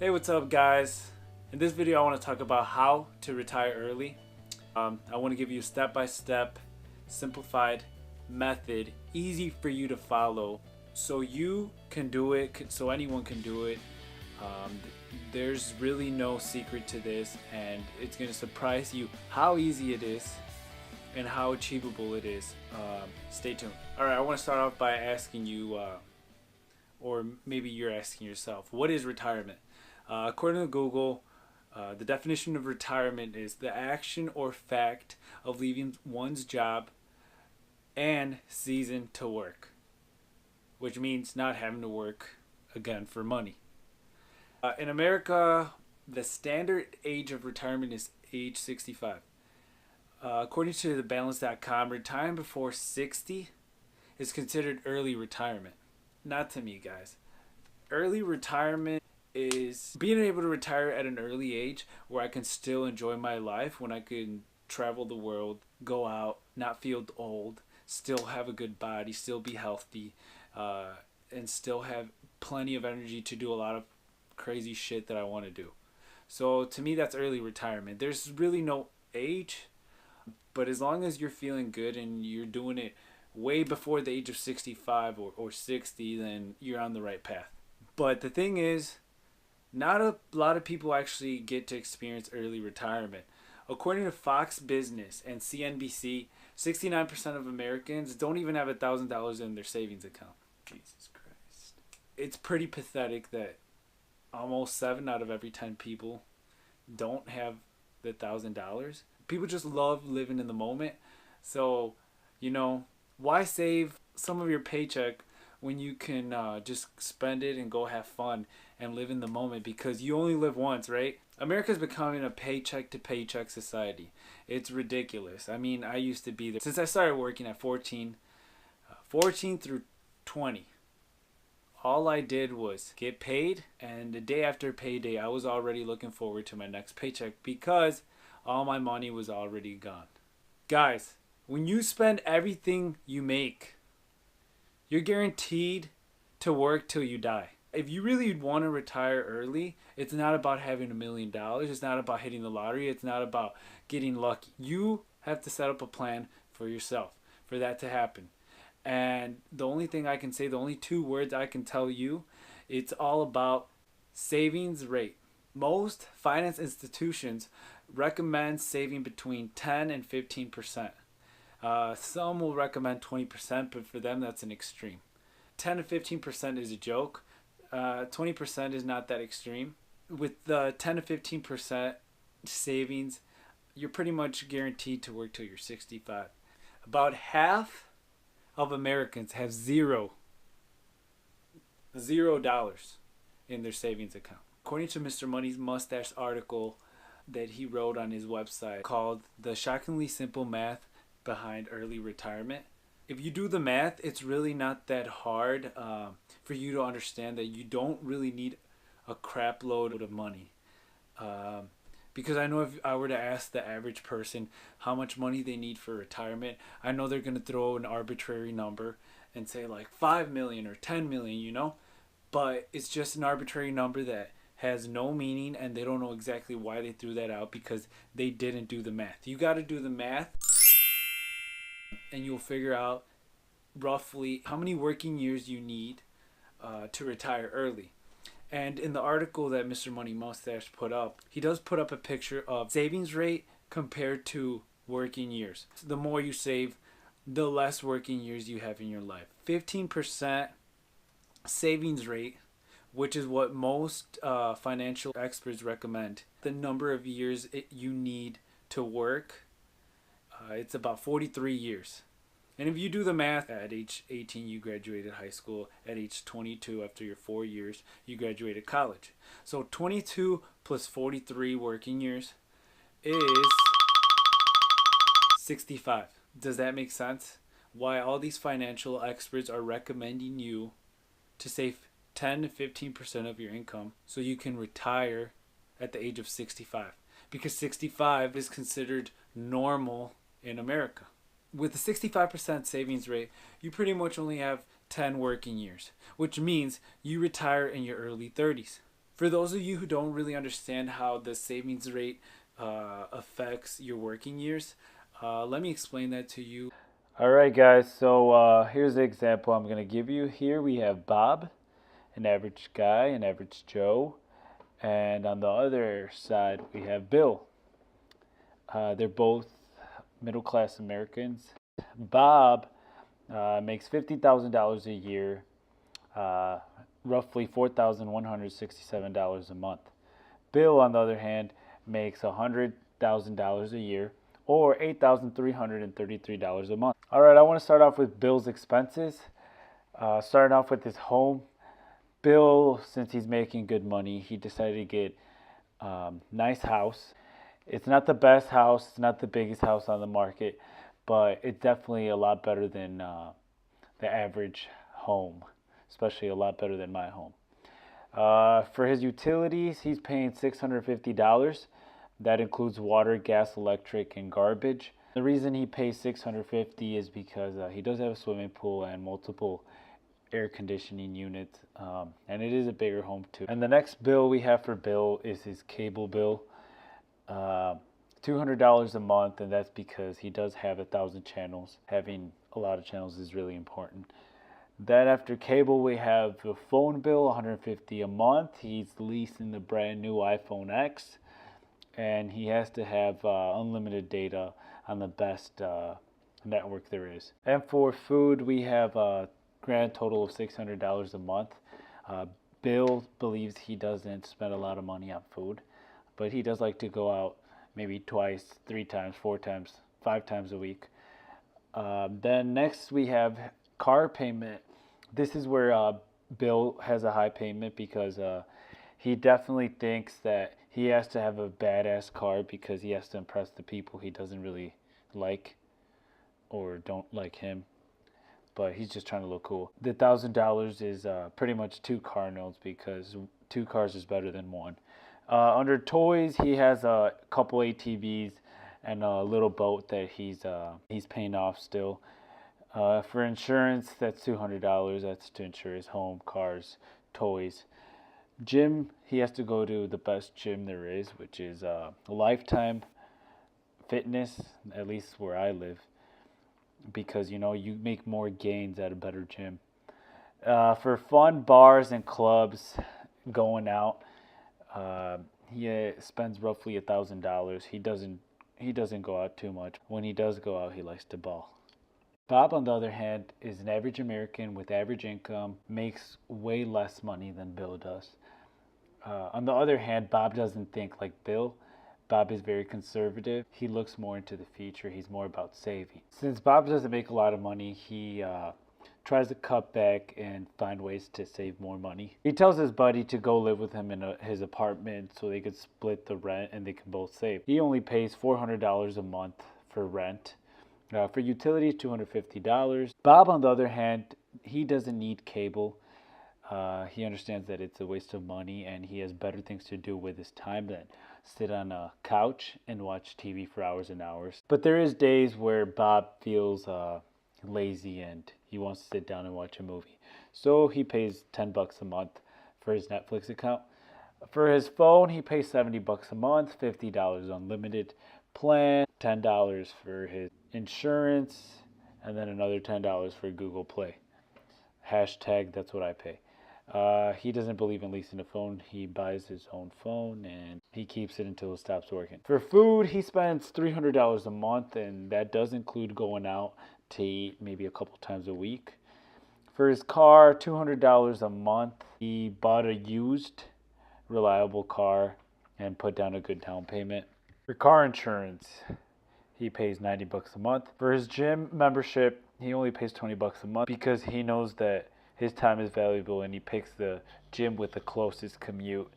Hey, what's up guys? In this video I want to talk about how to retire early. I want to give you a step-by-step simplified method, easy for you to follow, so you can do it, so anyone can do it. There's really no secret to this, and it's going to surprise you how easy it is and how achievable it is. Stay tuned. Alright, I want to start off by asking you, or maybe you're asking yourself, what is retirement? According to Google, the definition of retirement is the action or fact of leaving one's job and ceasing to work, which means not having to work again for money. In America, the standard age of retirement is age 65. According to thebalance.com, retirement before 60 is considered early retirement. Not to me, guys. Early retirement is being able to retire at an early age where I can still enjoy my life, when I can travel the world, go out, not feel old, still have a good body, still be healthy, and still have plenty of energy to do a lot of crazy shit that I want to do. So to me, that's early retirement. There's really no age, but as long as you're feeling good and you're doing it way before the age of 65 or 60, then you're on the right path. But the thing is, not a lot of people actually get to experience early retirement. According to Fox Business and CNBC, 69% of Americans don't even have $1,000 in their savings account. Jesus Christ. It's pretty pathetic that almost 7 out of every 10 people don't have the $1,000. People just love living in the moment. So, why save some of your paycheck when you can just spend it and go have fun and live in the moment, because you only live once, right? America's becoming a paycheck to paycheck society. It's ridiculous. I mean, I used to be there. Since I started working at 14 through 20, all I did was get paid, and the day after payday, I was already looking forward to my next paycheck because all my money was already gone. Guys, when you spend everything you make, you're guaranteed to work till you die. If you really want to retire early, it's not about having $1 million. It's not about hitting the lottery. It's not about getting lucky. You have to set up a plan for yourself for that to happen. And the only thing I can say, the only 2 words I can tell you, it's all about savings rate. Most finance institutions recommend saving between 10 and 15%. Some will recommend 20%, but for them that's an extreme. 10 to 15% is a joke. 20% is not that extreme. With the 10 to 15% savings, you're pretty much guaranteed to work till you're 65. About half of Americans have $0 in their savings account. According to Mr. Money's Mustache article that he wrote on his website called The Shockingly Simple Math Behind Early Retirement, if you do the math, it's really not that hard for you to understand that you don't really need a crap load of money. Because I know if I were to ask the average person how much money they need for retirement, I know they're going to throw an arbitrary number and say like 5 million or 10 million, but it's just an arbitrary number that has no meaning, and they don't know exactly why they threw that out because they didn't do the math. You got to do the math, and you'll figure out roughly how many working years you need to retire early. And in the article that Mr. Money Mustache put up, he does put up a picture of savings rate compared to working years. So the more you save, the less working years you have in your life. 15% savings rate, which is what most financial experts recommend. The number of years you need to work, it's about 43 years. And if you do the math, at age 18 you graduated high school, at age 22 after your 4 years you graduated college. So 22 plus 43 working years is 65. Does that make sense? Why all these financial experts are recommending you to save 10 to 15% of your income so you can retire at the age of 65. Because 65 is considered normal in America. With a 65% savings rate, you pretty much only have 10 working years, which means you retire in your early 30s. For those of you who don't really understand how the savings rate affects your working years, let me explain that to you. All right, guys. So here's the example I'm going to give you. Here we have Bob, an average guy, an average Joe. And on the other side, we have Bill. They're both middle-class Americans. Bob makes $50,000 a year, roughly $4,167 a month. Bill, on the other hand, makes $100,000 a year, or $8,333 a month. All right, I want to start off with Bill's expenses. Starting off with his home. Bill, since he's making good money, he decided to get nice house. It's not the best house, it's not the biggest house on the market, but it's definitely a lot better than the average home, especially a lot better than my home. For his utilities, he's paying $650. That includes water, gas, electric, and garbage. The reason he pays $650 is because he does have a swimming pool and multiple air conditioning units, and it is a bigger home too. And the next bill we have for Bill is his cable bill. $200 a month, and that's because he does have 1,000 channels. Having a lot of channels is really important. Then after cable, we have the phone bill, $150 a month. He's leasing the brand new iPhone X, and he has to have unlimited data on the best network there is. And for food, we have a grand total of $600 a month. Bill believes he doesn't spend a lot of money on food, but he does like to go out maybe twice, 3 times, 4 times, 5 times a week. Then next we have car payment. This is where Bill has a high payment because he definitely thinks that he has to have a badass car because he has to impress the people he doesn't really like or don't like him. But he's just trying to look cool. The $1,000 is pretty much 2 car notes because 2 cars is better than 1. Under toys, he has a couple ATVs and a little boat that he's paying off still. For insurance, that's $200. That's to insure his home, cars, toys. Gym, he has to go to the best gym there is, which is Lifetime Fitness, at least where I live, because you make more gains at a better gym. For fun, bars and clubs, going out, he spends roughly $1,000. He doesn't go out too much. When he does go out, he likes to ball. Bob, on the other hand, is an average American with average income, makes way less money than Bill does. On the other hand, Bob doesn't think like Bill. Bob is very conservative. He looks more into the future. He's more about saving. Since Bob doesn't make a lot of money, he tries to cut back and find ways to save more money. He tells his buddy to go live with him in his apartment so they could split the rent and they can both save. He only pays $400 a month for rent. For utilities, $250. Bob, on the other hand, he doesn't need cable. He understands that it's a waste of money and he has better things to do with his time than sit on a couch and watch TV for hours and hours. But there is days where Bob feels lazy and he wants to sit down and watch a movie. So he pays $10 a month for his Netflix account. For his phone, he pays $70 a month, $50 unlimited plan, $10 for his insurance, and then another $10 for Google Play. Hashtag, that's what I pay. He doesn't believe in leasing a phone. He buys his own phone and he keeps it until it stops working. For food, he spends $300 a month, and that does include going out to eat maybe a couple times a week. For his car, $200 a month. He bought a used, reliable car and put down a good down payment. For car insurance, he pays $90 a month. For his gym membership, he only pays $20 a month because he knows that his time is valuable and he picks the gym with the closest commute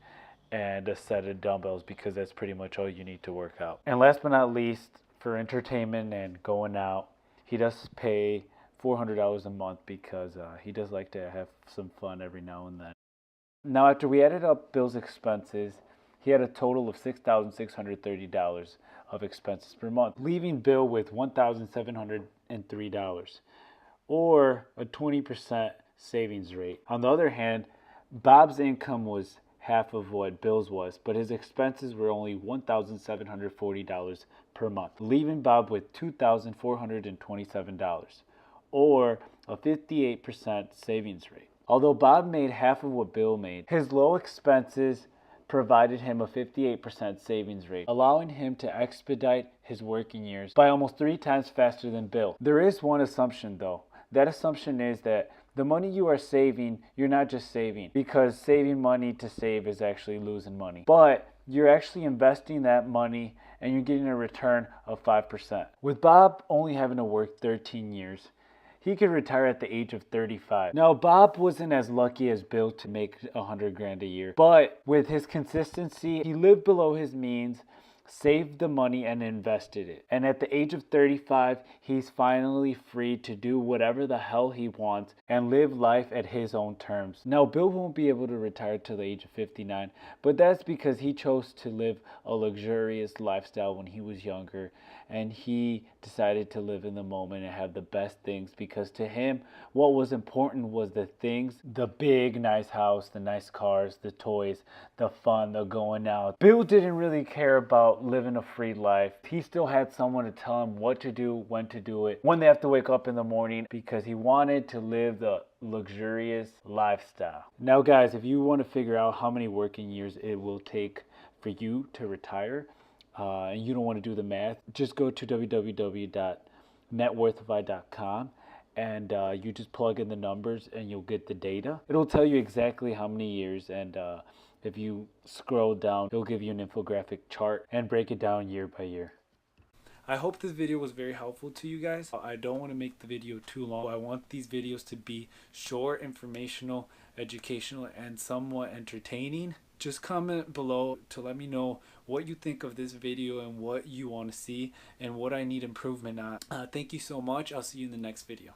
and a set of dumbbells because that's pretty much all you need to work out. And last but not least, for entertainment and going out, he does pay $400 a month because he does like to have some fun every now and then. Now, after we added up Bill's expenses, he had a total of $6,630 of expenses per month, leaving Bill with $1,703, or a 20% savings rate. On the other hand, Bob's income was half of what Bill's was, but his expenses were only $1,740 per month, leaving Bob with $2,427, or a 58% savings rate. Although Bob made half of what Bill made, his low expenses provided him a 58% savings rate, allowing him to expedite his working years by almost 3 times faster than Bill. There is one assumption though. That assumption is that the money you are saving, you're not just saving, because saving money to save is actually losing money. But you're actually investing that money and you're getting a return of 5%. With Bob only having to work 13 years, he could retire at the age of 35. Now, Bob wasn't as lucky as Bill to make $100,000 a year, but with his consistency, he lived below his means, saved the money, and invested it. And at the age of 35, he's finally free to do whatever the hell he wants and live life at his own terms. Now, Bill won't be able to retire till the age of 59, but that's because he chose to live a luxurious lifestyle when he was younger, and he decided to live in the moment and have the best things, because to him, what was important was the things, the big nice house, the nice cars, the toys, the fun, the going out. Bill didn't really care about living a free life. He still had someone to tell him what to do, when to do it, when they have to wake up in the morning, because he wanted to live the luxurious lifestyle. Now guys, if you want to figure out how many working years it will take for you to retire, and you don't want to do the math, just go to www.networthify.com and you just plug in the numbers and you'll get the data. It'll tell you exactly how many years, and if you scroll down, it'll give you an infographic chart and break it down year by year. I hope this video was very helpful to you guys. I don't want to make the video too long. I want these videos to be short, informational, educational, and somewhat entertaining. Just comment below to let me know what you think of this video and what you want to see and what I need improvement on. Thank you so much. I'll see you in the next video.